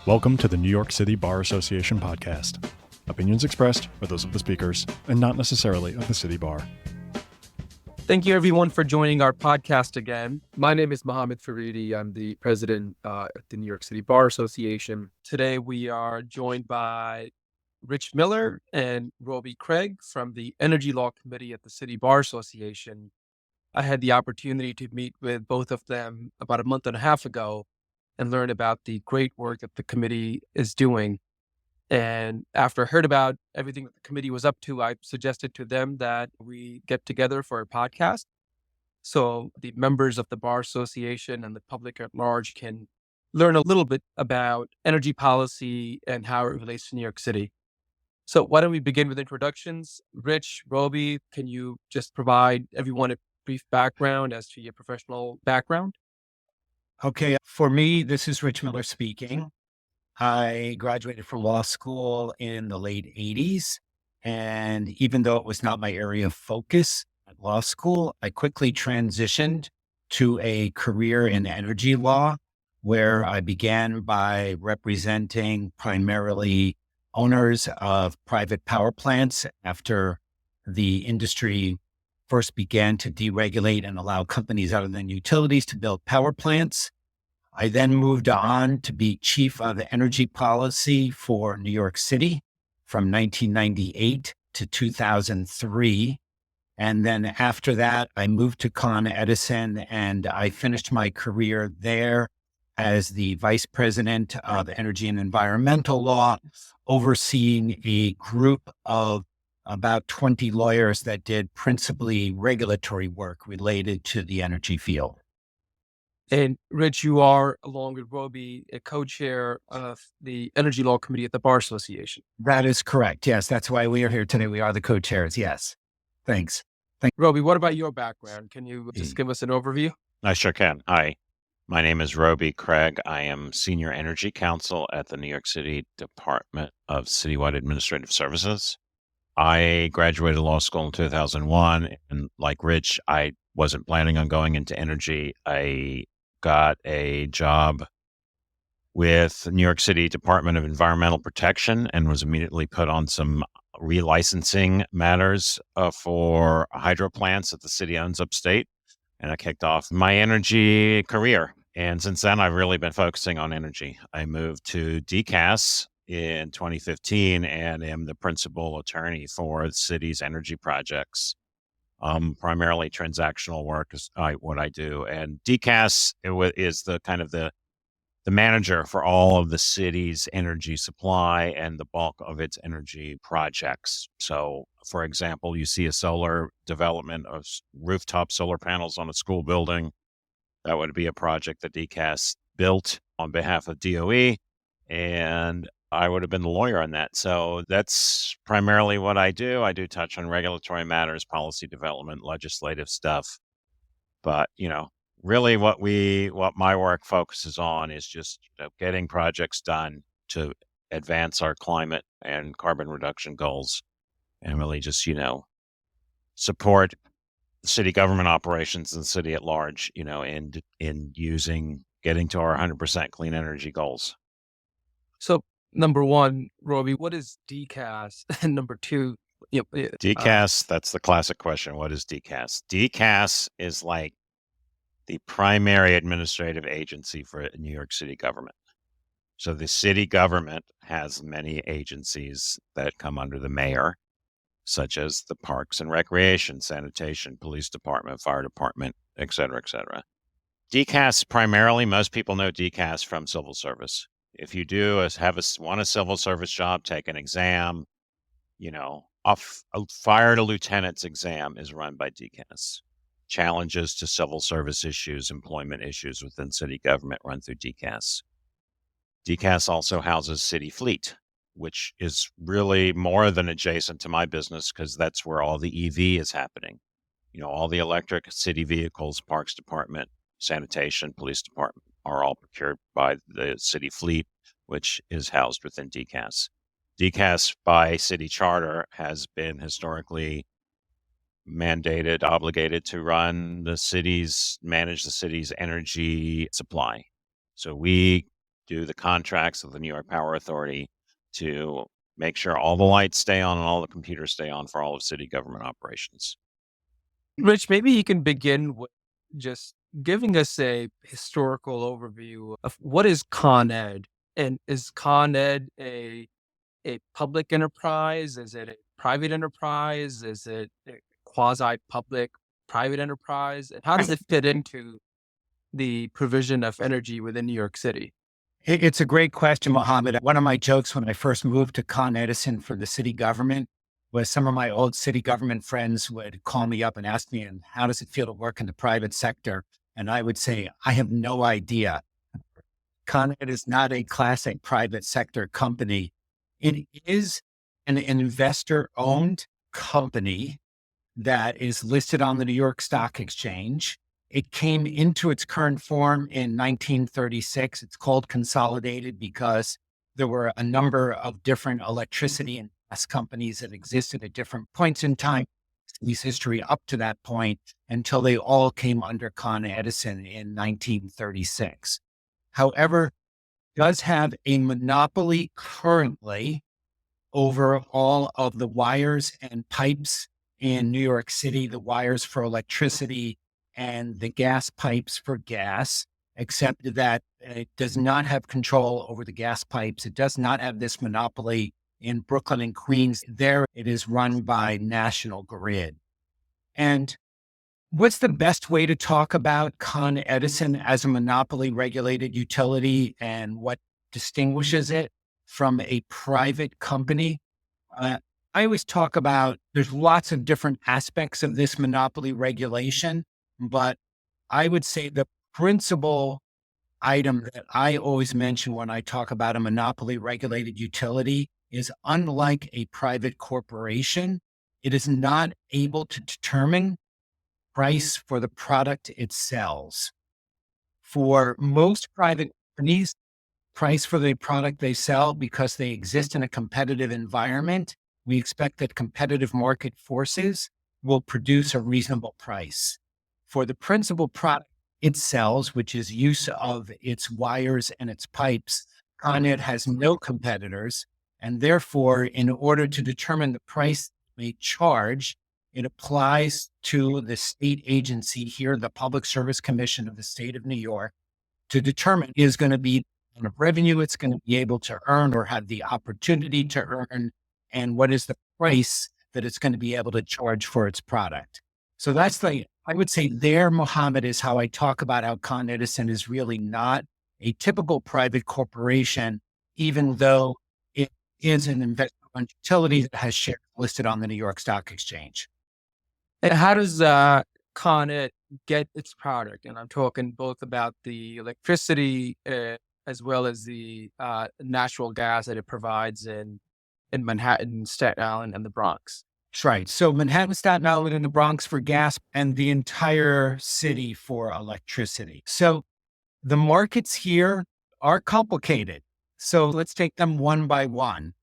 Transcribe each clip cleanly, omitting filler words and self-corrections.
Welcome to the New York City Bar Association podcast. Opinions expressed are those of the speakers and not necessarily of the City Bar. Thank you, everyone, for joining our podcast again. My name is Muhammad Faridi. I'm the president at the New York City Bar Association. Today, we are joined by Rich Miller and Robie Craig from the Energy Law Committee at the City Bar Association. I had the opportunity to meet with both of them about a month and a half ago and learn about the great work that the committee is doing. And after I heard about everything that the committee was up to, I suggested to them that we get together for a podcast so the members of the Bar Association and the public at large can learn a little bit about energy policy and how it relates to New York City. So why don't we begin with introductions? Rich, Robie, can you just provide everyone a brief background as to your professional background? Okay, for me, this is Rich Miller speaking. I graduated from law school in the late 80s. And even though it was not my area of focus at law school, I quickly transitioned to a career in energy law, where I began by representing primarily owners of private power plants after the industry first began to deregulate and allow companies other than utilities to build power plants. I then moved on to be chief of energy policy for New York City from 1998 to 2003. And then after that, I moved to Con Edison and I finished my career there as the vice president of energy and environmental law, overseeing a group of about 20 lawyers that did principally regulatory work related to the energy field. And Rich, you are, along with Robie, a co-chair of the Energy Law Committee at the Bar Association. That is correct. Yes, that's why we are here today. We are the co-chairs. Yes. Thanks. Robie, what about your background? Can you just give us an overview? I sure can. Hi, my name is Robie Craig. I am Senior Energy Counsel at the New York City Department of Citywide Administrative Services. I graduated law school in 2001, and like Rich, I wasn't planning on going into energy. I got a job with the New York City Department of Environmental Protection and was immediately put on some relicensing matters for hydro plants that the city owns upstate. And I kicked off my energy career. And since then, I've really been focusing on energy. I moved to DCAS in 2015 and am the principal attorney for the city's energy projects. Primarily transactional work is what I do. And DCAS is the kind of the manager for all of the city's energy supply and the bulk of its energy projects. So, for example, you see a solar development of rooftop solar panels on a school building. That would be a project that DCAS built on behalf of DOE. And I would have been the lawyer on that. So that's primarily what I do. I do touch on regulatory matters, policy development, legislative stuff. But, really what my work focuses on is just getting projects done to advance our climate and carbon reduction goals and really just, support city government operations and the city at large, in getting to our 100% clean energy goals. So, number one, Robie, what is DCAS? And number two, DCAS, that's the classic question. What is DCAS? DCAS is like the primary administrative agency for New York City government. So the city government has many agencies that come under the mayor, such as the Parks and Recreation, Sanitation, Police Department, Fire Department, et cetera, et cetera. DCAS, primarily, most people know DCAS from civil service. If you want a civil service job, take an exam, a fire to lieutenant's exam is run by DCAS. Challenges to civil service issues, employment issues within city government run through DCAS. DCAS also houses City Fleet, which is really more than adjacent to my business because that's where all the EV is happening. All the electric city vehicles, Parks Department, Sanitation, Police Department are all procured by the City Fleet, which is housed within DCAS. DCAS by city charter has been historically mandated, obligated to manage the city's energy supply. So we do the contracts with the New York Power Authority to make sure all the lights stay on and all the computers stay on for all of city government operations. Rich, maybe you can begin with just giving us a historical overview of what is Con Ed, and is Con Ed a public enterprise? Is it a private enterprise? Is it a quasi-public private enterprise? And how does it fit into the provision of energy within New York City? It's a great question, Mohammed. One of my jokes when I first moved to Con Edison for the city government was some of my old city government friends would call me up and ask me, and how does it feel to work in the private sector? And I would say, I have no idea. Con Ed is not a classic private sector company. It is an investor-owned company that is listed on the New York Stock Exchange. It came into its current form in 1936. It's called consolidated because there were a number of different electricity and gas companies that existed at different points in time, city's history up to that point, until they all came under Con Edison in 1936. However, it does have a monopoly currently over all of the wires and pipes in New York City, the wires for electricity and the gas pipes for gas, except that it does not have control over the gas pipes. It does not have this monopoly in Brooklyn and Queens. There it is run by National Grid. And what's the best way to talk about Con Edison as a monopoly regulated utility and what distinguishes it from a private company? I always talk about there's lots of different aspects of this monopoly regulation, but I would say the principal item that I always mention when I talk about a monopoly regulated utility is, unlike a private corporation, it is not able to determine price for the product it sells. For most private companies, price for the product they sell, because they exist in a competitive environment, we expect that competitive market forces will produce a reasonable price. For the principal product it sells, which is use of its wires and its pipes, Con Ed has no competitors, and therefore, in order to determine the price it may charge, it applies to the state agency here, the Public Service Commission of the state of New York, to determine is going to be the amount of revenue it's going to be able to earn or have the opportunity to earn, and what is the price that it's going to be able to charge for its product. So that's I would say there, Mohammed, is how I talk about how Con Edison is really not a typical private corporation, even though it is an investment utility that has shares listed on the New York Stock Exchange. And how does Con Ed get its product? And I'm talking both about the electricity as well as the natural gas that it provides in Manhattan, Staten Island, and the Bronx. That's right. So Manhattan, Staten Island, and the Bronx for gas, and the entire city for electricity. So the markets here are complicated. So let's take them one by one.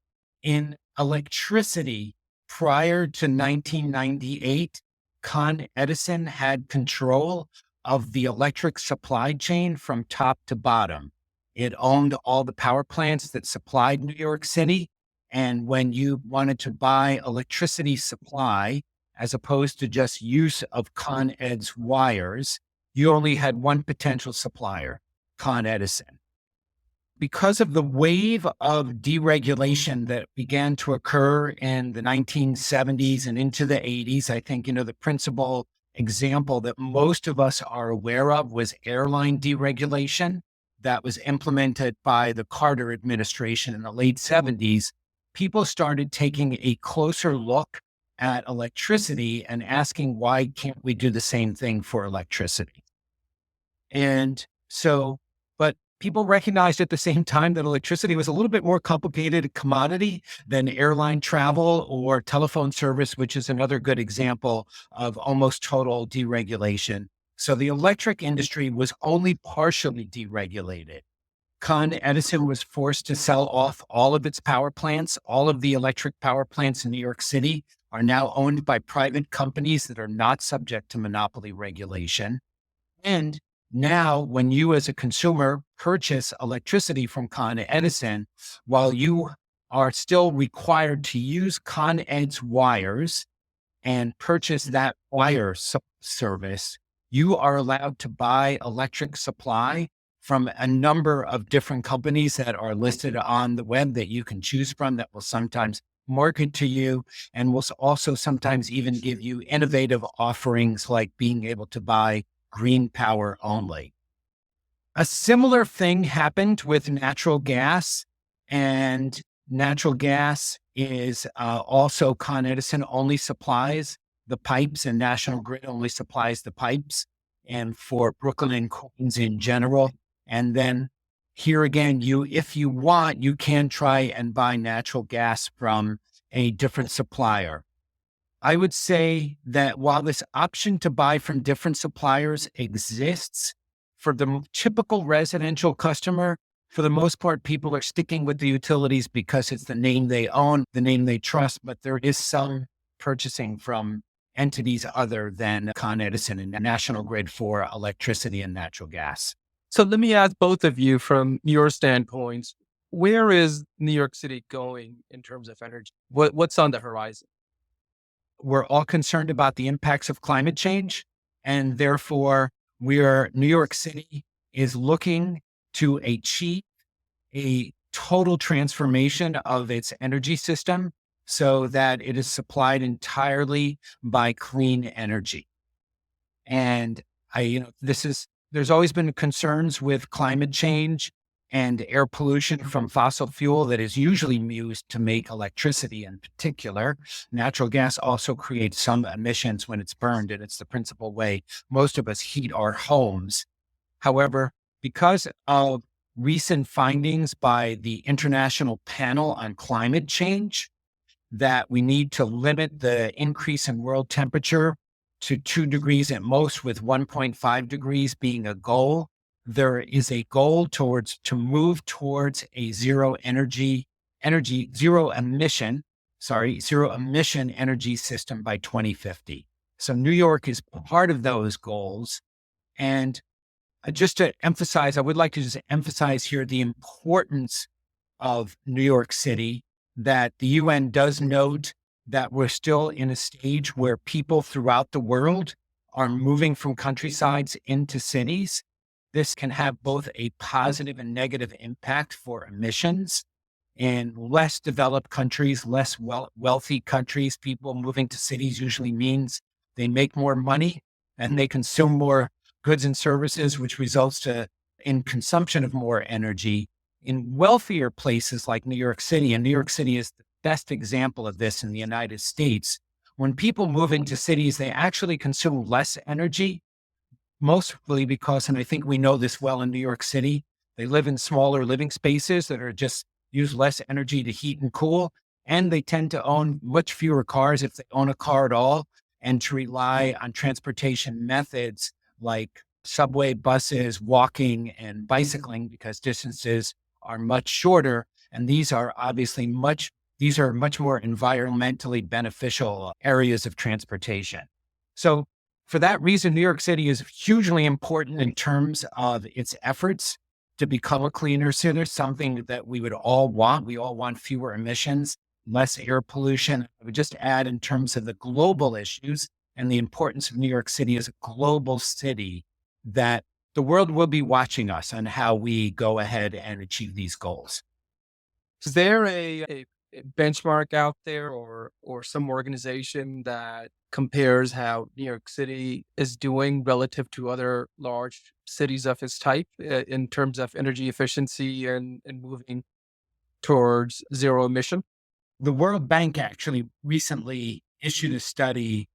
In electricity, prior to 1998, Con Edison had control of the electric supply chain from top to bottom. It owned all the power plants that supplied New York City. And when you wanted to buy electricity supply, as opposed to just use of Con Ed's wires, you only had one potential supplier, Con Edison. Because of the wave of deregulation that began to occur in the 1970s and into the 80s, I think, the principal example that most of us are aware of was airline deregulation that was implemented by the Carter administration in the late 70s. People started taking a closer look at electricity and asking, why can't we do the same thing for electricity? And so, but people recognized at the same time that electricity was a little bit more complicated commodity than airline travel or telephone service, which is another good example of almost total deregulation. So the electric industry was only partially deregulated. Con Edison was forced to sell off all of its power plants. All of the electric power plants in New York City are now owned by private companies that are not subject to monopoly regulation. And Now, when you as a consumer purchase electricity from Con Edison, while you are still required to use Con Ed's wires and purchase that wire service, you are allowed to buy electric supply from a number of different companies that are listed on the web that you can choose from, that will sometimes market to you and will also sometimes even give you innovative offerings like being able to buy green power only. A similar thing happened with natural gas, and natural gas is also Con Edison only supplies the pipes, and National Grid only supplies the pipes, and for Brooklyn and Queens in general. And then here again, if you want, you can try and buy natural gas from a different supplier. I would say that while this option to buy from different suppliers exists, for the typical residential customer, for the most part, people are sticking with the utilities because it's the name they own, the name they trust, but there is some purchasing from entities other than Con Edison and National Grid for electricity and natural gas. So let me ask both of you from your standpoints, where is New York City going in terms of energy? What's on the horizon? We're all concerned about the impacts of climate change, and therefore New York City is looking to achieve a total transformation of its energy system so that it is supplied entirely by clean energy. And there's always been concerns with climate change and air pollution from fossil fuel that is usually used to make electricity in particular. Natural gas also creates some emissions when it's burned, and it's the principal way most of us heat our homes. However, because of recent findings by the International Panel on Climate Change, that we need to limit the increase in world temperature to 2 degrees at most, with 1.5 degrees being a goal. There is a goal to move towards a zero emission energy system by 2050. So New York is part of those goals. And I would like to just emphasize here the importance of New York City, that the UN does note that we're still in a stage where people throughout the world are moving from countrysides into cities. This can have both a positive and negative impact for emissions. In less developed countries, less wealthy countries, people moving to cities usually means they make more money and they consume more goods and services, which results in consumption of more energy. In wealthier places like New York City, and New York City is the best example of this in the United States, when people move into cities, they actually consume less energy, mostly because, and I think we know this well in New York City, they live in smaller living spaces that are just use less energy to heat and cool, and they tend to own much fewer cars if they own a car at all, and to rely on transportation methods like subway, buses, walking, and bicycling, because distances are much shorter. And these are obviously much more environmentally beneficial areas of transportation. So for that reason, New York City is hugely important in terms of its efforts to become a cleaner city, something that we would all want. We all want fewer emissions, less air pollution. I would just add, in terms of the global issues and the importance of New York City as a global city, that the world will be watching us on how we go ahead and achieve these goals. Is there a benchmark out there or some organization that compares how New York City is doing relative to other large cities of its type in terms of energy efficiency and moving towards zero emission? The World Bank actually recently issued a study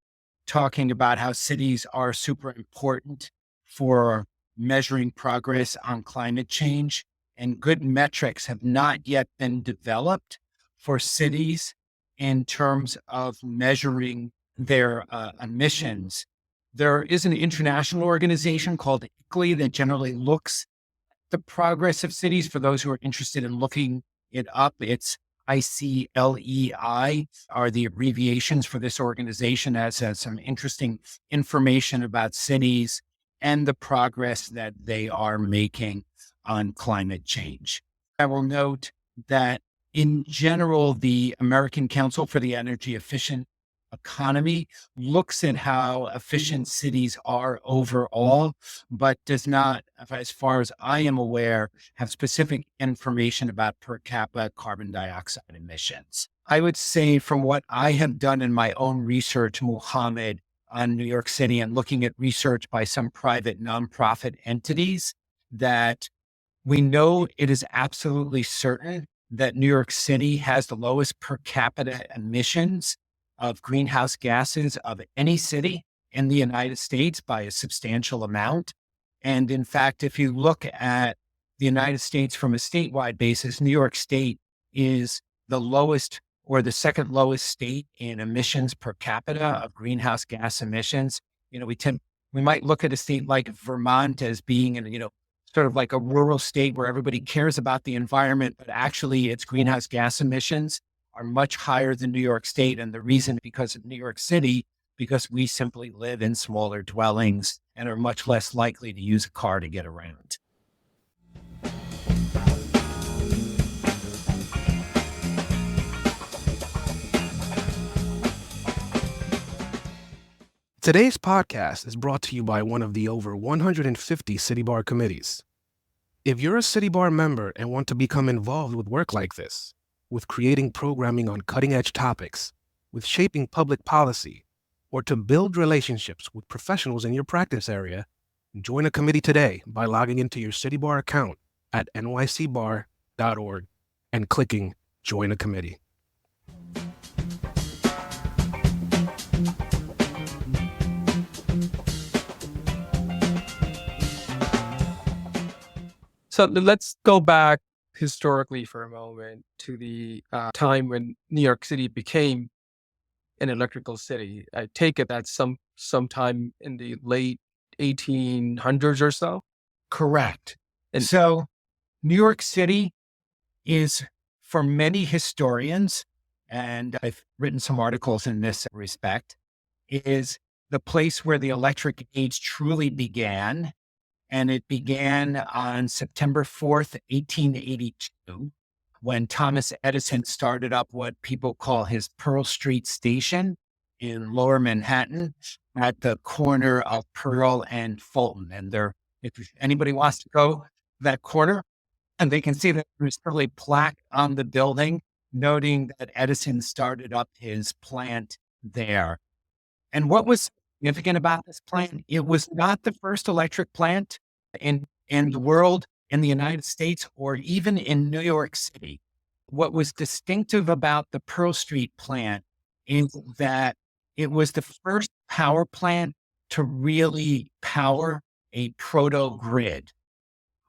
talking about how cities are super important for measuring progress on climate change, and good metrics have not yet been developed for cities in terms of measuring their emissions. There is an international organization called ICLEI that generally looks at the progress of cities. For those who are interested in looking it up, it's ICLEI are the abbreviations for this organization, as some interesting information about cities and the progress that they are making on climate change. I will note that in general, the American Council for the Energy Efficient Economy looks at how efficient cities are overall, but does not, as far as I am aware, have specific information about per capita carbon dioxide emissions. I would say from what I have done in my own research, Muhammad, on New York City and looking at research by some private nonprofit entities, that we know it is absolutely certain that New York City has the lowest per capita emissions of greenhouse gases of any city in the United States by a substantial amount. And in fact, if you look at the United States from a statewide basis, New York State is the lowest or the second lowest state in emissions per capita of greenhouse gas emissions. We might look at a state like Vermont as being sort of like a rural state where everybody cares about the environment, but actually its greenhouse gas emissions are much higher than New York State. And the reason because of New York City, because we simply live in smaller dwellings and are much less likely to use a car to get around. Today's podcast is brought to you by one of the over 150 City Bar committees. If you're a City Bar member and want to become involved with work like this, with creating programming on cutting-edge topics, with shaping public policy, or to build relationships with professionals in your practice area, join a committee today by logging into your City Bar account at nycbar.org and clicking Join a Committee. So let's go back historically for a moment to the time when New York City became an electrical city. I take it that's sometime in the late 1800s or so. Correct. And So New York City is, for many historians, and I've written some articles in this respect, is the place where the electric age truly began. And it began on September 4th, 1882, when Thomas Edison started up what people call his Pearl Street Station in Lower Manhattan at the corner of Pearl and Fulton. And if anybody wants to go that corner, and they can see that there's probably a plaque on the building noting that Edison started up his plant there. And what was significant about this plant? It was not the first electric plant in the world, in the United States, or even in New York City. What was distinctive about the Pearl Street plant is that it was the first power plant to really power a proto-grid.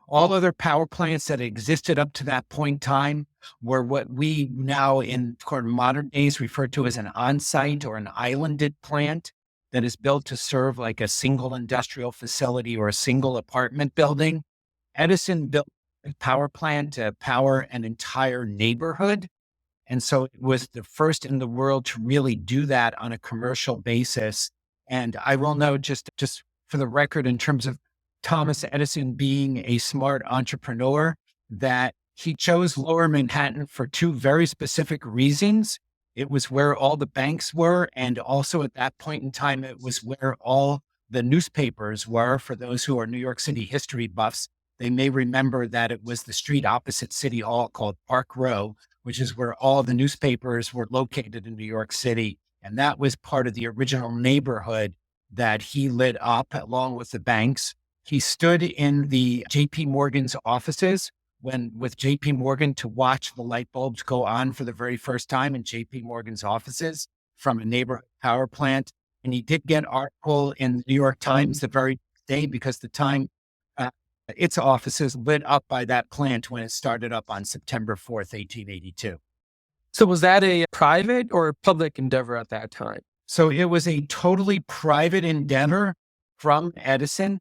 All other power plants that existed up to that point in time were what we now in modern days refer to as an on-site or an islanded plant that is built to serve like a single industrial facility or a single apartment building. Edison built a power plant to power an entire neighborhood. And so it was the first in the world to really do that on a commercial basis. And I will note just for the record, in terms of Thomas Edison being a smart entrepreneur, that he chose Lower Manhattan for two very specific reasons. It was where all the banks were. And also at that point in time, it was where all the newspapers were. For those who are New York City history buffs, they may remember that it was the street opposite City Hall called Park Row, which is where all the newspapers were located in New York City. And that was part of the original neighborhood that he lit up along with the banks. He stood in the JP Morgan's offices with JP Morgan to watch the light bulbs go on for the very first time in JP Morgan's offices from a neighborhood power plant. And he did get an article in the New York Times the very day because the time its offices lit up by that plant when it started up on September 4th, 1882. so was that a private or a public endeavor at that time? So it was a totally private endeavor from Edison.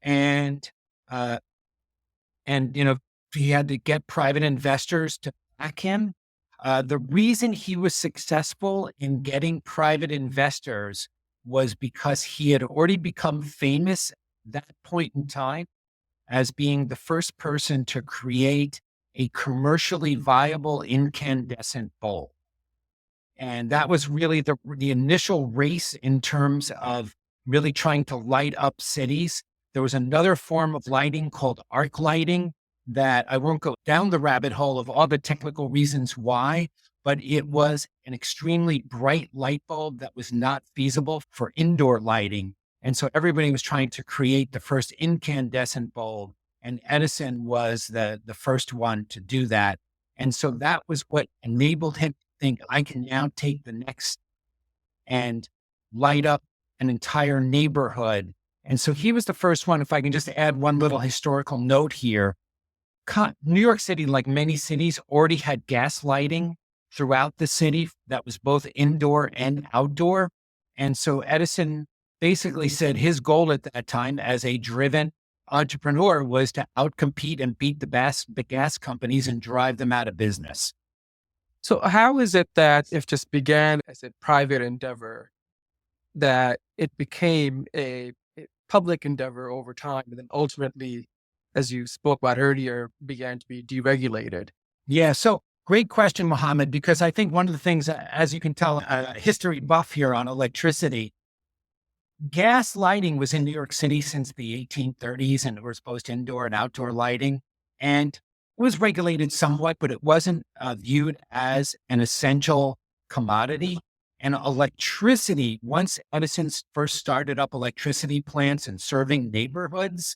And he had to get private investors to back him. The reason he was successful in getting private investors was because he had already become famous that point in time as being the first person to create a commercially viable incandescent bulb. And that was really the initial race in terms of really trying to light up cities. There was another form of lighting called arc lighting that I won't go down the rabbit hole of all the technical reasons why, but it was an extremely bright light bulb that was not feasible for indoor lighting. And so everybody was trying to create the first incandescent bulb, and Edison was the first one to do that. And so that was what enabled him to think, I can now take the next and light up an entire neighborhood. And so he was the first one. If I can just add one little historical note here, New York City, like many cities, already had gas lighting throughout the city that was both indoor and outdoor. And so Edison basically said his goal at that time as a driven entrepreneur was to outcompete and beat the gas companies and drive them out of business. So how is it that if this began as a private endeavor, that it became a public endeavor over time, and then ultimately, as you spoke about earlier, began to be deregulated? Yeah, so great question, Muhammad, because I think one of the things, as you can tell, a history buff here on electricity, gas lighting was in New York City since the 1830s, and it was both indoor and outdoor lighting. And it was regulated somewhat, but it wasn't viewed as an essential commodity. And electricity, once Edison first started up electricity plants and serving neighborhoods,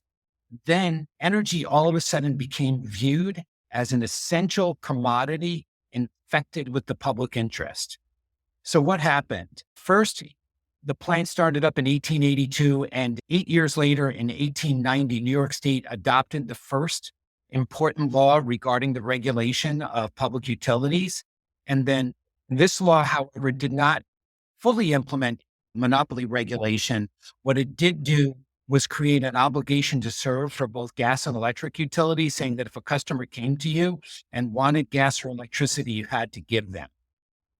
then energy all of a sudden became viewed as an essential commodity infected with the public interest. So what happened? First, the plant started up in 1882, and 8 years later, in 1890, New York State adopted the first important law regarding the regulation of public utilities. And then this law, however, did not fully implement monopoly regulation. What it did do was create an obligation to serve for both gas and electric utilities, saying that if a customer came to you and wanted gas or electricity, you had to give them.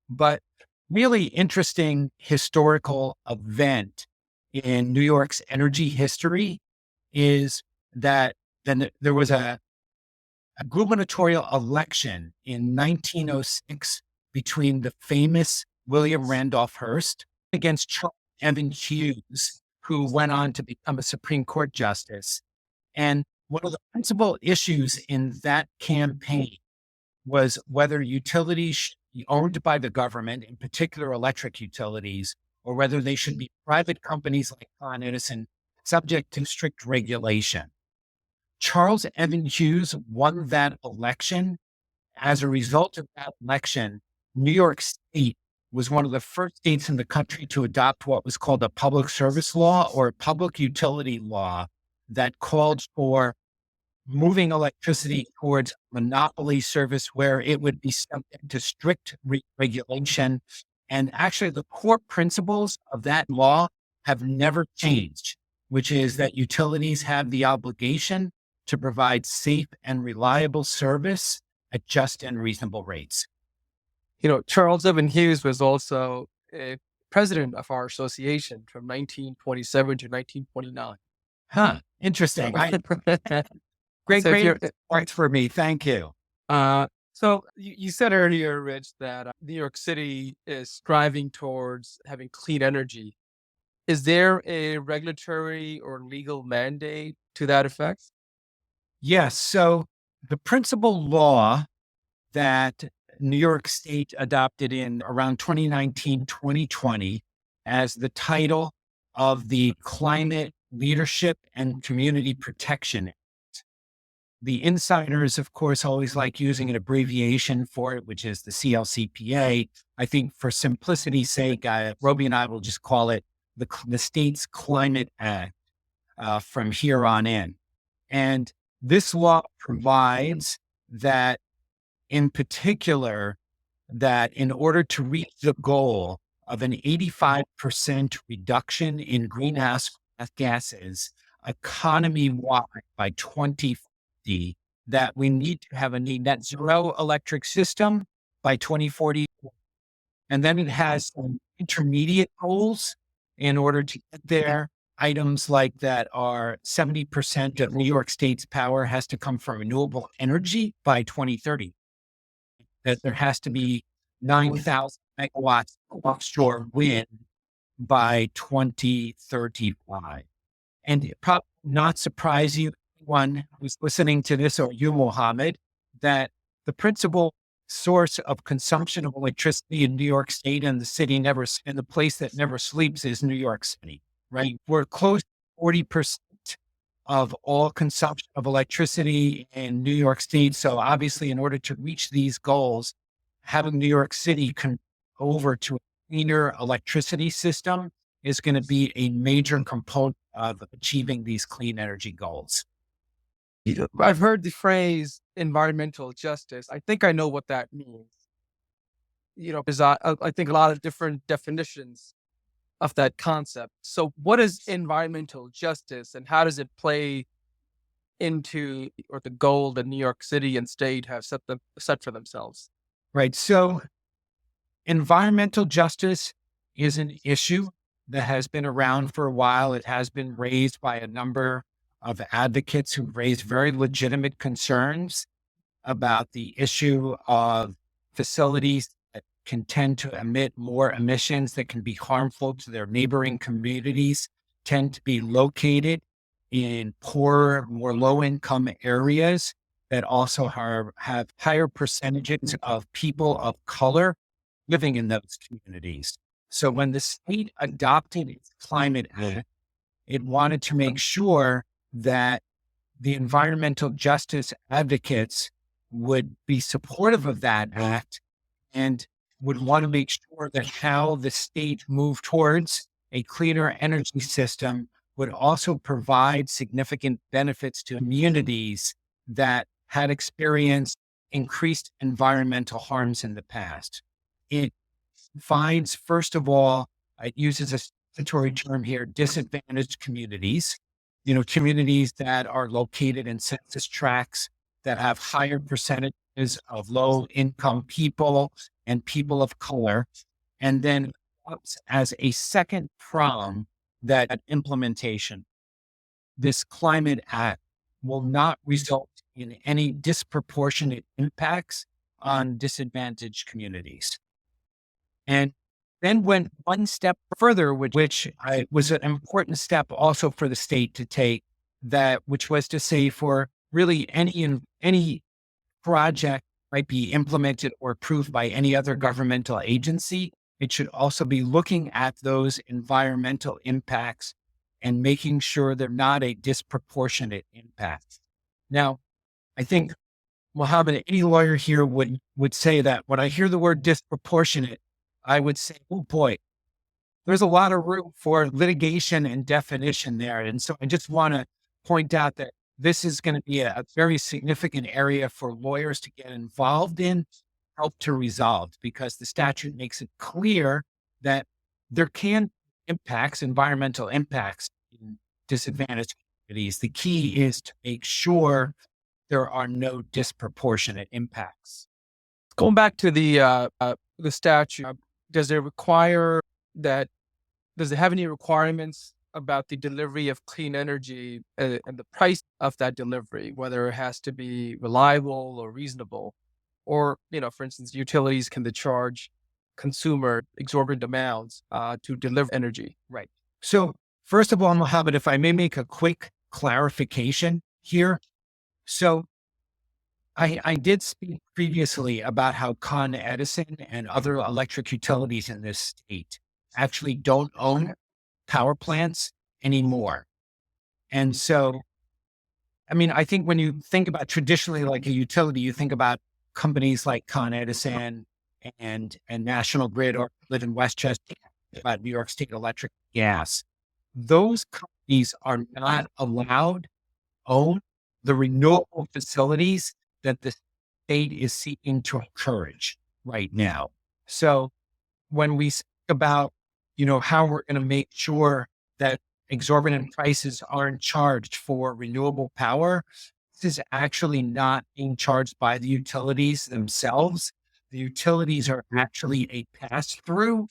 But really interesting historical event in New York's energy history is that then there was a gubernatorial election in 1906 between the famous William Randolph Hearst against Charles Evan Hughes, who went on to become a Supreme Court justice. And one of the principal issues in that campaign was whether utilities should be owned by the government, in particular electric utilities, or whether they should be private companies like Con Edison, subject to strict regulation. Charles Evan Hughes won that election. As a result of that election, New York State was one of the first states in the country to adopt what was called a public service law or a public utility law that called for moving electricity towards monopoly service where it would be subject to strict regulation. And actually, the core principles of that law have never changed, which is that utilities have the obligation to provide safe and reliable service at just and reasonable rates. You know, Charles Evan Hughes was also a president of our association from 1927 to 1929. Huh. Interesting. Great part for me. Thank you. So you said earlier, Rich, that New York City is striving towards having clean energy. Is there a regulatory or legal mandate to that effect? Yes. So the principal law that New York State adopted in around 2019, 2020 as the title of the Climate Leadership and Community Protection Act. The insiders, of course, always like using an abbreviation for it, which is the CLCPA. I think for simplicity's sake, Robie and I will just call it the state's Climate Act from here on in. And this law provides that, in particular, that in order to reach the goal of an 85% reduction in greenhouse gases economy-wide by 2050, that we need to have a net zero electric system by 2040. And then it has some intermediate goals in order to get there. items like that are 70% of New York State's power has to come from renewable energy by 2030. That there has to be 9,000 megawatts of offshore wind by 2035. And it probably not surprise you, anyone who's listening to this, or you, Muhammad, that the principal source of consumption of electricity in New York State and the place that never sleeps is New York City, right? We're close to 40% of all consumption of electricity in New York State. So obviously, in order to reach these goals, having New York City over to a cleaner electricity system is going to be a major component of achieving these clean energy goals. I've heard the phrase environmental justice. I think I know what that means. There's I think a lot of different definitions of that concept. So what is environmental justice, and how does it play into the goal that New York City and state have set for themselves? Right. So environmental justice is an issue that has been around for a while. It has been raised by a number of advocates who raised very legitimate concerns about the issue of facilities that can tend to emit more emissions that can be harmful to their neighboring communities, tend to be located in poorer, more low-income areas that also have higher percentages of people of color living in those communities. So when the state adopted its climate act, it wanted to make sure that the environmental justice advocates would be supportive of that act and would want to make sure that how the state moved towards a cleaner energy system would also provide significant benefits to communities that had experienced increased environmental harms in the past. It finds, first of all, it uses a statutory term here, disadvantaged communities, communities that are located in census tracts that have higher percentages of low income people and people of color. And then as a second prong, that implementation, this climate act will not result in any disproportionate impacts on disadvantaged communities. And then went one step further, which was an important step also for the state to take, which was to say for really any project might be implemented or approved by any other governmental agency, it should also be looking at those environmental impacts and making sure they're not a disproportionate impact. Now, I think, Muhammad, any lawyer here would say that when I hear the word disproportionate, I would say, oh boy, there's a lot of room for litigation and definition there. And so I just want to point out that this is going to be a very significant area for lawyers to get involved in, help to resolve, because the statute makes it clear that there can environmental impacts in disadvantaged communities. The key is to make sure there are no disproportionate impacts. Going back to the statute, does it have any requirements about the delivery of clean energy and the price of that delivery, whether it has to be reliable or reasonable? Or, for instance, utilities can charge consumer exorbitant amounts to deliver energy? Right. So first of all, Muhammad, if I may make a quick clarification here. So I did speak previously about how Con Edison and other electric utilities in this state actually don't own power plants anymore. And so, I think when you think about traditionally like a utility, you think about companies like Con Edison and National Grid, or live in Westchester, about New York State Electric Gas. Those companies are not allowed to own the renewable facilities that the state is seeking to encourage right now. So when we speak about, how we're going to make sure that exorbitant prices aren't charged for renewable power, this is actually not being charged by the utilities themselves. The utilities are actually a pass-through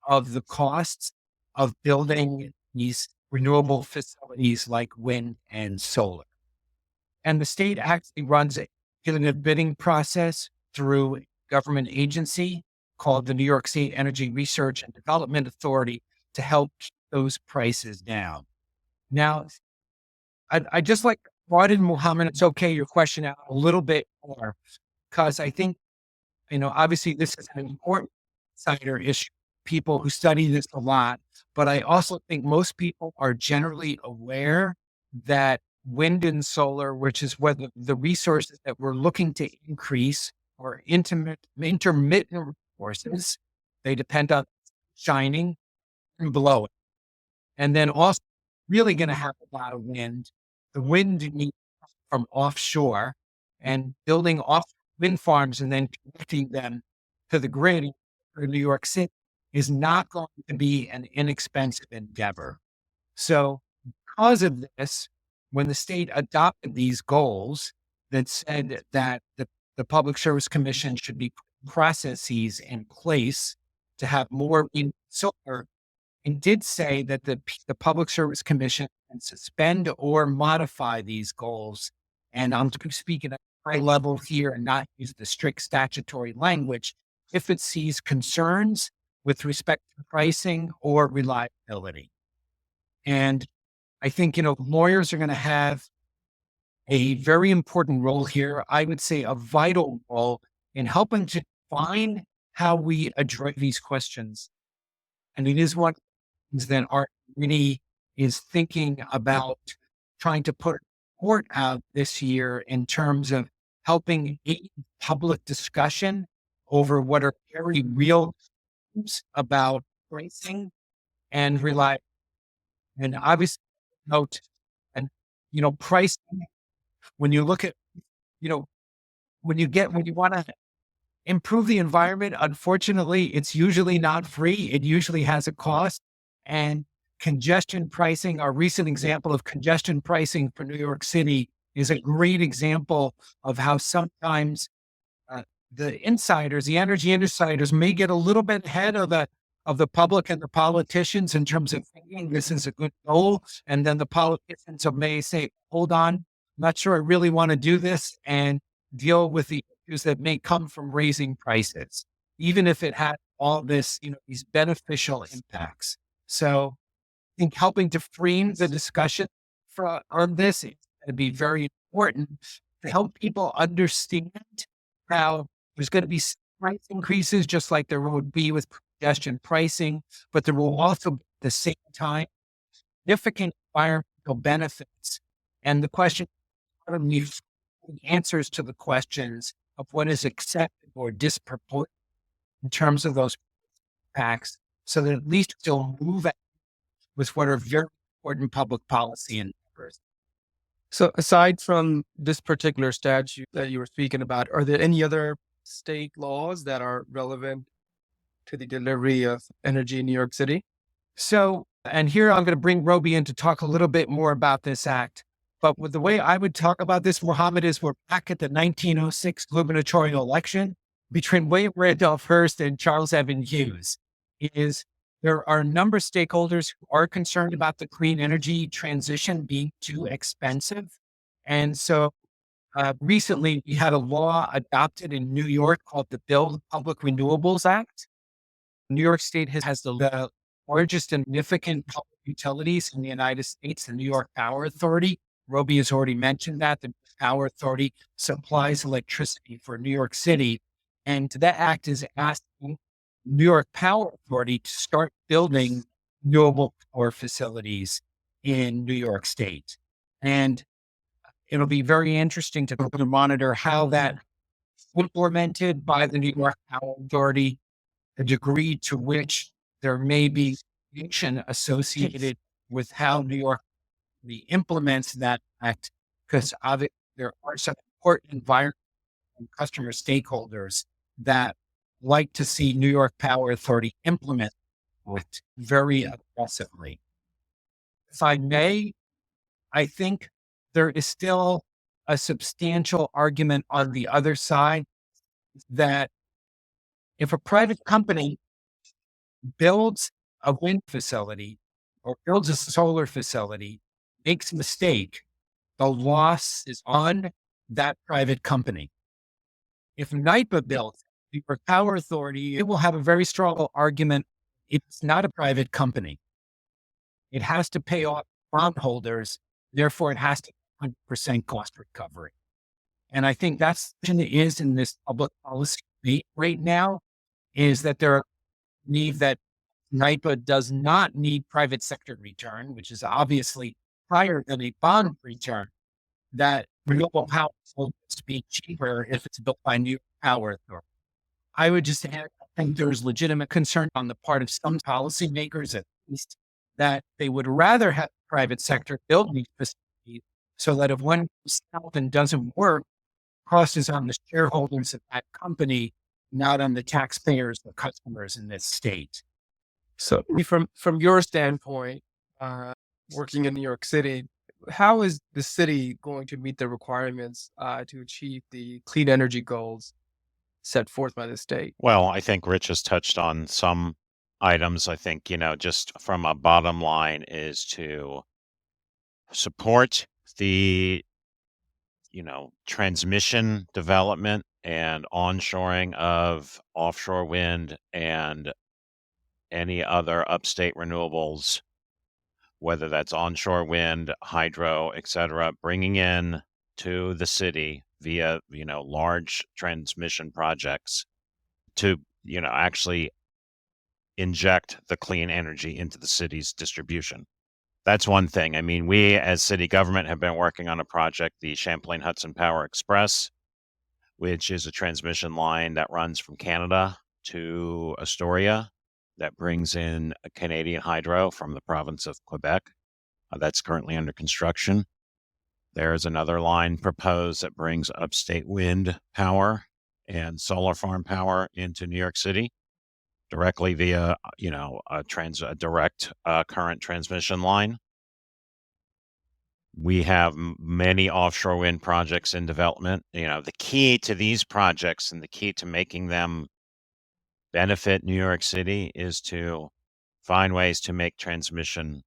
of the costs of building these renewable facilities like wind and solar. And the state actually runs a competitive bidding process through a government agency called the New York State Energy Research and Development Authority to help keep those prices down. Now, I just like to broaden, Muhammad, it's okay, your question out a little bit more, because I think, obviously this is an important insider issue, people who study this a lot, but I also think most people are generally aware that wind and solar, which is what the resources that we're looking to increase, are intermittent resources. They depend on shining and blowing. And then also really going to have a lot of wind. The wind needs from offshore, and building off wind farms and then connecting them to the grid in New York City is not going to be an inexpensive endeavor. So because of this, when the state adopted these goals that said that the Public Service Commission should be processes in place to have more wind and solar, and did say that the Public Service Commission can suspend or modify these goals. And I'm speaking at a high level here and not use the strict statutory language if it sees concerns with respect to pricing or reliability. And I think, lawyers are going to have a very important role here. I would say a vital role in helping to define how we address these questions. And it is one of the things that our community is thinking about trying to put report out this year in terms of helping aid public discussion over what are very real issues about pricing and reliability. And obviously, note, and pricing, when you look at, when you want to improve the environment, unfortunately, it's usually not free. It usually has a cost. And congestion pricing, our recent example of congestion pricing for New York City, is a great example of how sometimes the insiders, the energy insiders, may get a little bit ahead of the public and the politicians in terms of thinking this is a good goal. And then the politicians may say, hold on, I'm not sure I really want to do this, and deal with the issues that may come from raising prices, even if it had all this, these beneficial impacts. So I think helping to frame the discussion on this is going to be very important to help people understand how there's going to be price increases, just like there would be with congestion pricing, but there will also, at the same time, significant environmental benefits. And the question, how do we find answers to the questions of what is accepted or disproportionate in terms of those impacts, so that at least still move with what are very important public policy endeavors. So aside from this particular statute that you were speaking about, are there any other state laws that are relevant to the delivery of energy in New York City? So, and here I'm going to bring Robie in to talk a little bit more about this act. But with the way I would talk about this, Muhammad, is we're back at the 1906 gubernatorial election between William Randolph Hearst and Charles Evan Hughes. There are a number of stakeholders who are concerned about the clean energy transition being too expensive. And so recently we had a law adopted in New York called the Build Public Renewables Act. New York State has the largest and significant public utilities in the United States, the New York Power Authority. Robie has already mentioned that. The Power Authority supplies electricity for New York City. And that act is asking New York Power Authority to start building renewable power facilities in New York State. And it'll be very interesting to monitor how that is implemented by the New York Power Authority, the degree to which there may be friction associated with how New York implements that act, because there are some important environmental and customer stakeholders that like to see New York Power Authority implement it very aggressively. If I may, I think there is still a substantial argument on the other side that if a private company builds a wind facility or builds a solar facility, makes a mistake, the loss is on that private company. If NYPA builds the Power Authority, it will have a very strong argument. It's not a private company. It has to pay off bondholders. Therefore, it has to 100% cost recovery. And I think that's what it is in this public policy debate right now, is that there are believe that NYPA does not need private sector return, which is obviously higher than a bond return, that renewable power will be cheaper if it's built by New York Power Authority. I would just add, I think there's legitimate concern on the part of some policymakers, at least, that they would rather have the private sector build these facilities so that if one goes south and doesn't work, cost is on the shareholders of that company, not on the taxpayers or customers in this state. So from your standpoint, working in New York City, how is the city going to meet the requirements to achieve the clean energy goals set forth by the state? Well, I think Rich has touched on some items. I think, just from a bottom line is to support the, transmission development and onshoring of offshore wind and any other upstate renewables, whether that's onshore wind, hydro, et cetera, bringing in to the city via, large transmission projects to, actually inject the clean energy into the city's distribution. That's one thing. I mean, we as city government have been working on a project, the Champlain Hudson Power Express, which is a transmission line that runs from Canada to Astoria that brings in a Canadian hydro from the province of Quebec. That's currently under construction. There's another line proposed that brings upstate wind power and solar farm power into New York City directly via, a direct current transmission line. We have many offshore wind projects in development. The key to these projects and the key to making them benefit New York City is to find ways to make transmission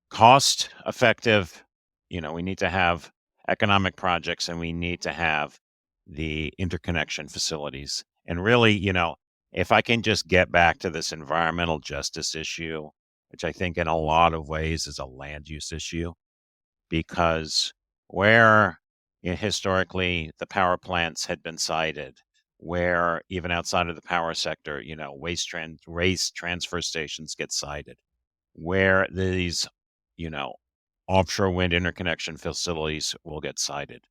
cost effective. We need to have economic projects and we need to have the interconnection facilities. And really, if I can just get back to this environmental justice issue, which I think in a lot of ways is a land use issue, because where historically the power plants had been sited, where even outside of the power sector, waste transfer stations get sited, where these, offshore wind interconnection facilities will get sited,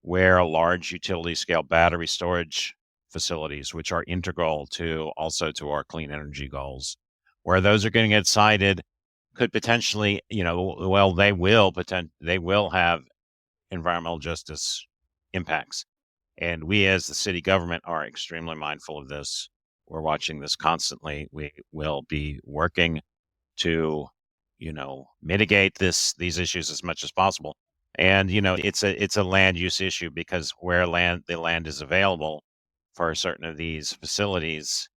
where large utility scale battery storage facilities, which are integral to our clean energy goals, where those are going to get sited, could potentially, they will have environmental justice impacts. And we as the city government are extremely mindful of this. We're watching this constantly. We will be working to, mitigate these issues as much as possible. And, it's a land use issue because where the land is available for certain of these facilities,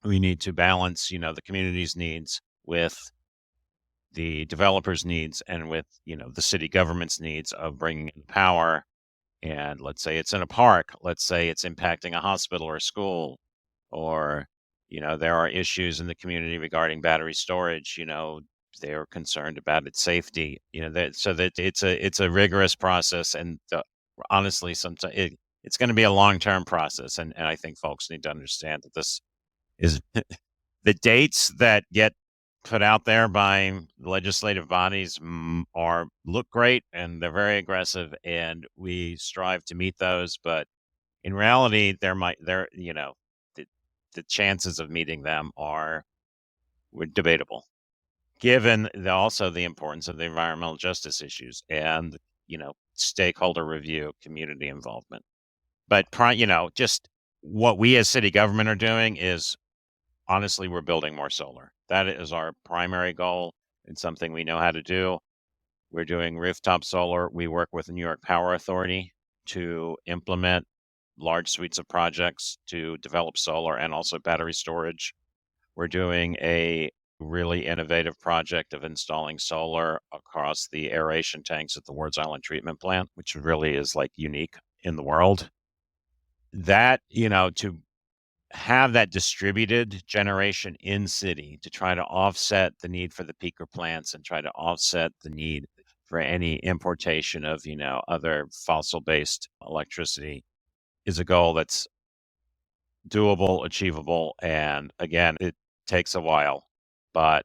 we need to balance, the community's needs with the developers' needs and with, the city government's needs of bringing in power. And let's say it's in a park, let's say it's impacting a hospital or a school, or, there are issues in the community regarding battery storage, they're concerned about its safety, so that it's a rigorous process. And honestly, sometimes it's going to be a long-term process. And I think folks need to understand that this is the dates that get put out there by legislative bodies look great and they're very aggressive and we strive to meet those. But in reality, the chances of meeting them are debatable, given also the importance of the environmental justice issues and, stakeholder review, community involvement. But, just what we as city government are doing is, honestly, we're building more solar. That is our primary goal. It's something we know how to do. We're doing rooftop solar. We work with the New York Power Authority to implement large suites of projects to develop solar and also battery storage. We're doing a really innovative project of installing solar across the aeration tanks at the Wards Island treatment plant, which really is like unique in the world. That, to have that distributed generation in city to try to offset the need for the peaker plants and try to offset the need for any importation of, other fossil-based electricity is a goal that's doable, achievable, and again, it takes a while, but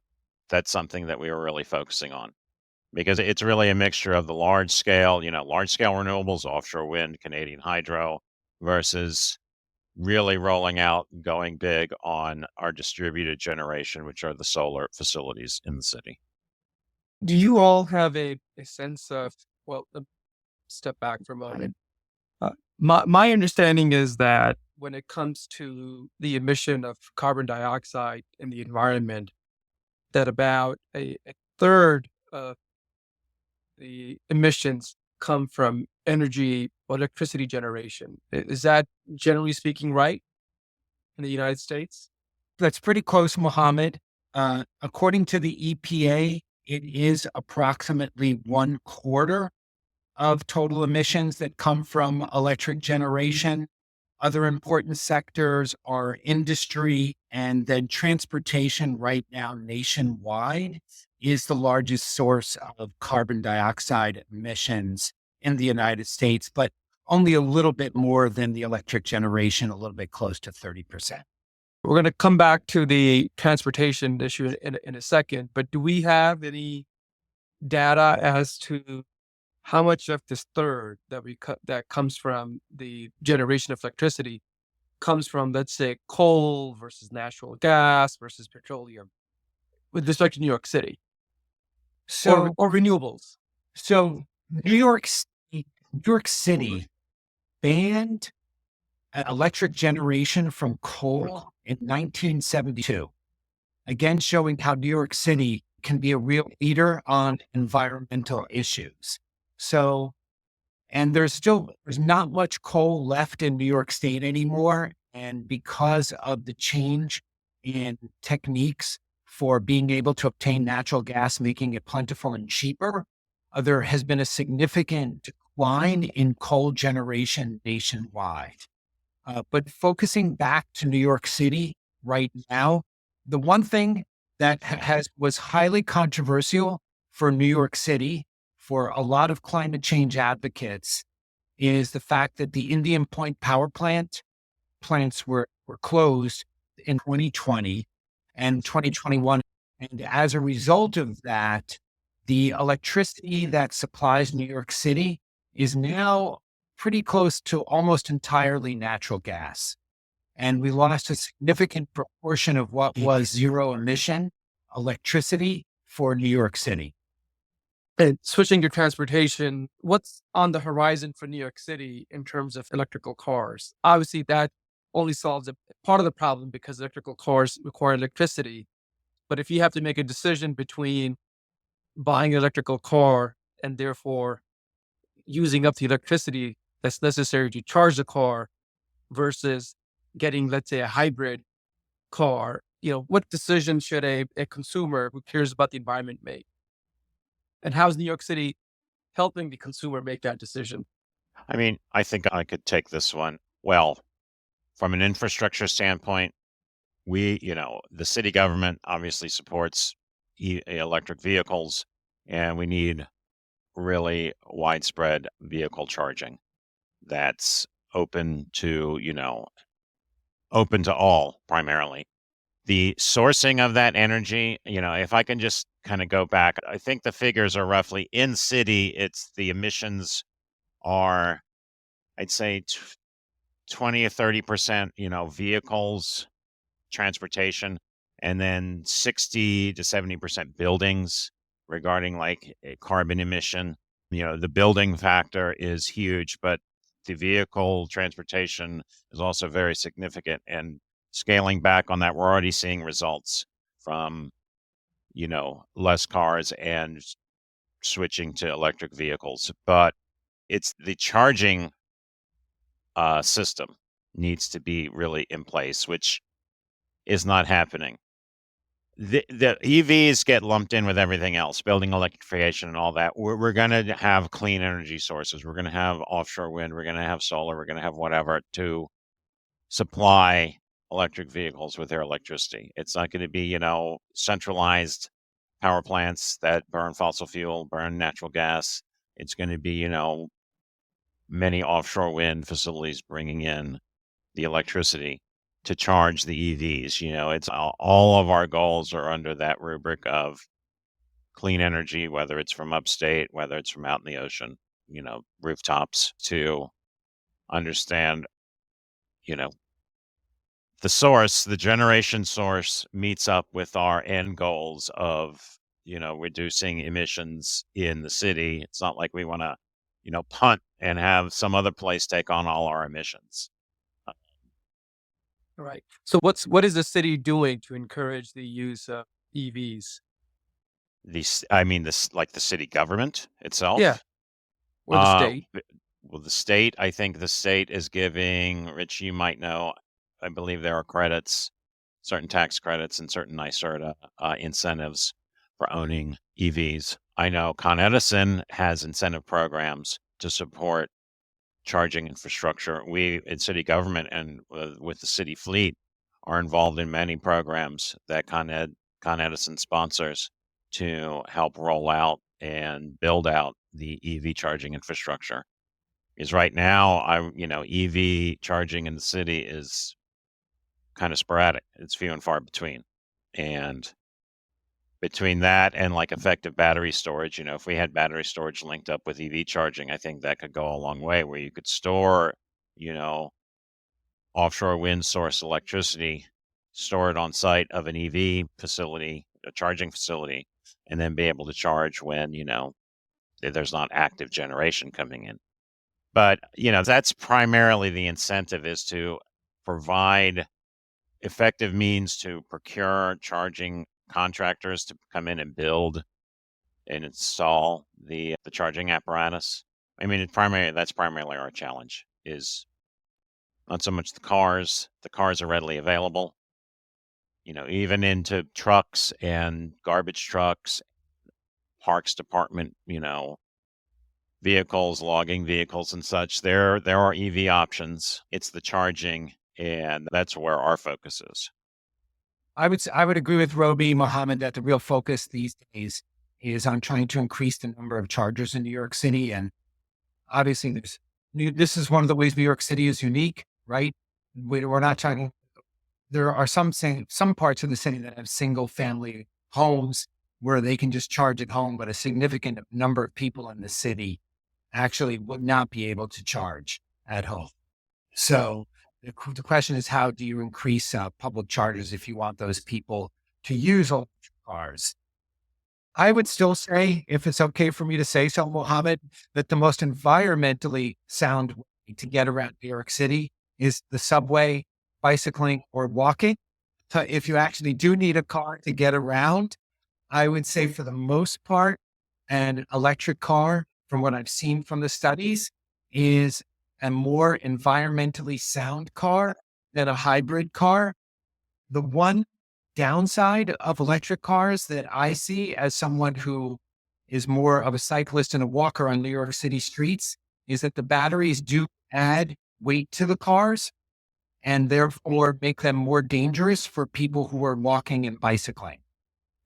that's something that we were really focusing on because it's really a mixture of the large scale renewables, offshore wind, Canadian hydro, versus really rolling out, going big on our distributed generation, which are the solar facilities in the city. Do you all have a sense of, well, step back for a moment. My understanding is that when it comes to the emission of carbon dioxide in the environment, that about a third of the emissions come from energy or electricity generation. Is that generally speaking right in the United States? That's pretty close, Muhammad. According to the EPA, it is approximately 1/4 of total emissions that come from electric generation. Other important sectors are industry and then transportation. Right now, nationwide, is the largest source of carbon dioxide emissions in the United States, but only a little bit more than the electric generation, a little bit close to 30%. We're going to come back to the transportation issue in a second, but do we have any data as to how much of this third that comes from the generation of electricity comes from, let's say, coal versus natural gas versus petroleum with respect to New York City? So, or renewables? so New York City banned electric generation from coal in 1972, again showing how New York City can be a real leader on environmental issues. So, and there's not much coal left in New York State anymore. And because of the change in techniques for being able to obtain natural gas, making it plentiful and cheaper, there has been a significant decline in coal generation nationwide. But focusing back to New York City right now, the one thing that was highly controversial for New York City, for a lot of climate change advocates, is the fact that the Indian Point power plants were closed in 2020 and 2021. And as a result of that, the electricity that supplies New York City is now pretty close to almost entirely natural gas. And we lost a significant proportion of what was zero emission electricity for New York City. And switching to transportation, what's on the horizon for New York City in terms of electrical cars? Obviously, that only solves a part of the problem because electrical cars require electricity. But if you have to make a decision between buying an electrical car and therefore using up the electricity that's necessary to charge the car versus getting, let's say, a hybrid car, what decision should a consumer who cares about the environment make? And how is New York City helping the consumer make that decision? I mean, I think I could take this one. Well, from an infrastructure standpoint, the city government obviously supports electric vehicles, and we need really widespread vehicle charging that's open to all primarily. The sourcing of that energy, if I can just kind of go back, I think the figures are roughly in city, the emissions are, I'd say 20 or 30%, vehicles, transportation, and then 60 to 70% buildings regarding like a carbon emission. The building factor is huge, but the vehicle transportation is also very significant. And scaling back on that, we're already seeing results from, less cars and switching to electric vehicles. But it's the charging system needs to be really in place, which is not happening. the EVs get lumped in with everything else, building electrification and all that. We're going to have clean energy sources. We're going to have offshore wind. We're going to have solar. We're going to have whatever to supply electric vehicles with their electricity. It's not going to be, centralized power plants that burn fossil fuel, burn natural gas. It's going to be, many offshore wind facilities bringing in the electricity to charge the EVs. It's all of our goals are under that rubric of clean energy, whether it's from upstate, whether it's from out in the ocean, rooftops, to understand, the source, the generation source meets up with our end goals of, reducing emissions in the city. It's not like we want to, punt and have some other place take on all our emissions. Right. So what is the city doing to encourage the use of EVs? Like the city government itself. Yeah. Or the state? Well, the state, I think the state is giving, Rich, you might know, I believe there are credits, certain tax credits and certain NYSERDA incentives for owning EVs. I know Con Edison has incentive programs to support charging infrastructure. We in city government and with the city fleet are involved in many programs that Con Edison sponsors to help roll out and build out the EV charging infrastructure. Because right now, EV charging in the city is kind of sporadic. It's few and far between. And between that and like effective battery storage, if we had battery storage linked up with EV charging, I think that could go a long way, where you could store, offshore wind source electricity, store it on site of an EV facility, a charging facility, and then be able to charge when, there's not active generation coming in. But, that's primarily the incentive, is to provide effective means to procure charging contractors to come in and build and install the charging apparatus. That's primarily our challenge, is not so much the cars. The cars are readily available, even into trucks and garbage trucks, parks department, vehicles, logging vehicles and such. There are EV options. It's the charging, and that's where our focus is. I would agree with Robie, Muhammad, that the real focus these days is on trying to increase the number of chargers in New York City. And obviously, this is one of the ways New York City is unique, right? We're not talking. There are some parts of the city that have single family homes where they can just charge at home, but a significant number of people in the city actually would not be able to charge at home. So the question is, how do you increase public chargers if you want those people to use electric cars? I would still say, if it's okay for me to say so, Muhammad, that the most environmentally sound way to get around New York City is the subway, bicycling, or walking. So if you actually do need a car to get around, I would say for the most part, an electric car, from what I've seen from the studies, is a more environmentally sound car than a hybrid car. The one downside of electric cars that I see, as someone who is more of a cyclist and a walker on New York City streets, is that the batteries do add weight to the cars and therefore make them more dangerous for people who are walking and bicycling.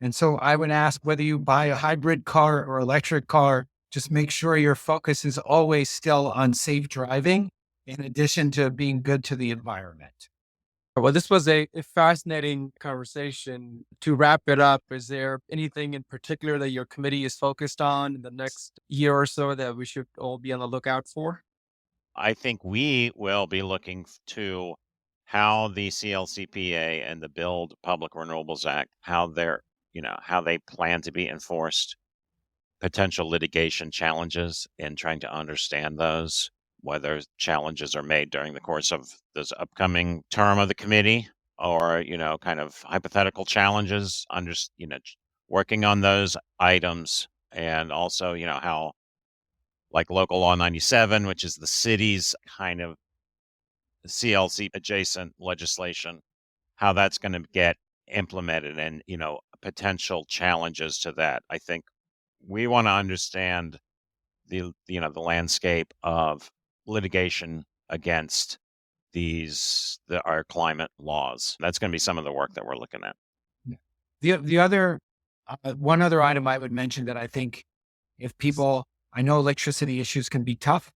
And so I would ask, whether you buy a hybrid car or electric car, just make sure your focus is always still on safe driving, in addition to being good to the environment. Well, this was a fascinating conversation. To wrap it up, is there anything in particular that your committee is focused on in the next year or so that we should all be on the lookout for? I think we will be looking to how the CLCPA and the Build Public Renewables Act, how they plan to be enforced, potential litigation challenges, and trying to understand those, whether challenges are made during the course of this upcoming term of the committee, or, kind of hypothetical challenges, working on those items. And also, how, like Local Law 97, which is the city's kind of CLC adjacent legislation, how that's going to get implemented and, potential challenges to that. I think we want to understand the landscape of litigation against our climate laws. That's going to be some of the work that we're looking at. The other, one other item I would mention that I think I know electricity issues can be tough,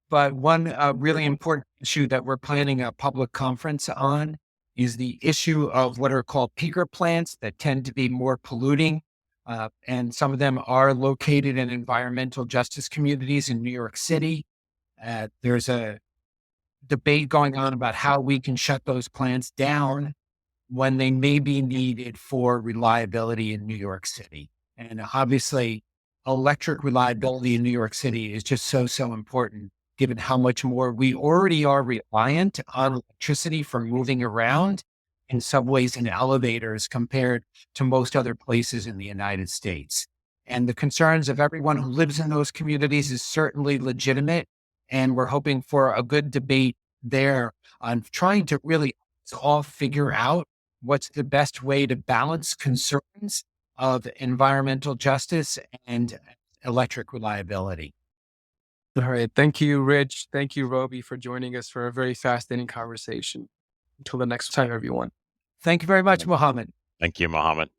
but one really important issue that we're planning a public conference on is the issue of what are called peaker plants that tend to be more polluting. And some of them are located in environmental justice communities in New York City. There's a debate going on about how we can shut those plants down when they may be needed for reliability in New York City. And obviously, electric reliability in New York City is just so important, given how much more we already are reliant on electricity for moving around in subways and elevators compared to most other places in the United States. And the concerns of everyone who lives in those communities is certainly legitimate. And we're hoping for a good debate there on trying to really all figure out what's the best way to balance concerns of environmental justice and electric reliability. All right. Thank you, Rich. Thank you, Robie, for joining us for a very fascinating conversation. Until the next time, everyone. Thank you very much, Muhammad. Thank you, Muhammad.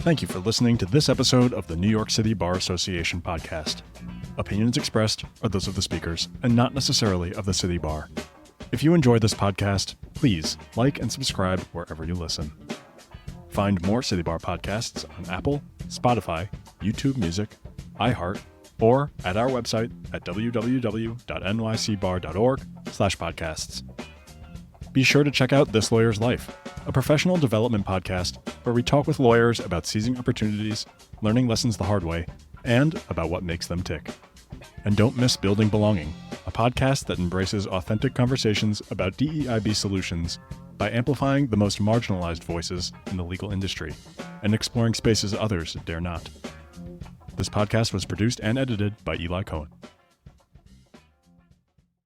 Thank you for listening to this episode of the New York City Bar Association podcast. Opinions expressed are those of the speakers and not necessarily of the City Bar. If you enjoy this podcast, please like and subscribe wherever you listen. Find more City Bar podcasts on Apple, Spotify, YouTube Music, iHeart, or at our website at www.nycbar.org/podcasts. Be sure to check out This Lawyer's Life, a professional development podcast where we talk with lawyers about seizing opportunities, learning lessons the hard way, and about what makes them tick. And don't miss Building Belonging, a podcast that embraces authentic conversations about DEIB solutions by amplifying the most marginalized voices in the legal industry and exploring spaces others dare not. This podcast was produced and edited by Eli Cohen.